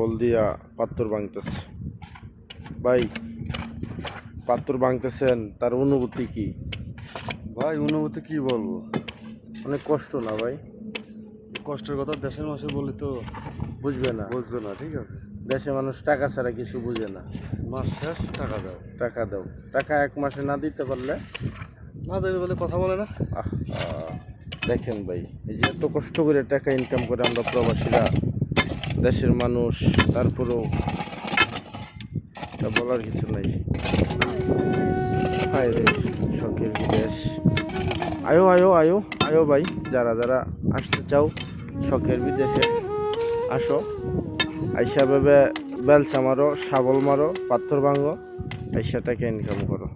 শাবল দিয়া পাত্তর ভাঙতেছে। ভাই পাত্তর ভাঙতেছেন, তার অনুভূতি কি? ভাই অনুভূতি কি বলবো, অনেক কষ্ট না ভাই? কষ্টের কথা দেশের মানুষে বলি তো বুঝবে না, বুঝবে না। ঠিক আছে, দেশের মানুষ টাকা ছাড়া কিছু বুঝে না। মাস শেষ টাকা দাও, টাকা দাও, টাকা এক মাসে না দিতে পারলে না দেবে বলে কথা বলে না। দেখেন ভাই, এই যে এত কষ্ট করে টাকা ইনকাম করে আমরা প্রবাসীরা, দেশের মানুষ, তারপরেও তা বলার কিছু নাই। হায় রে শখের বিদেশ। আয়ো আয়ো আয়ো আয়ো ভাই, যারা যারা আসতে চাও শখের বিদেশে আসো, আইসা ভেবে বেলচা মারো, শাবল মারো, পাথর ভাঙো, আইসা টাকা ইনকাম করো।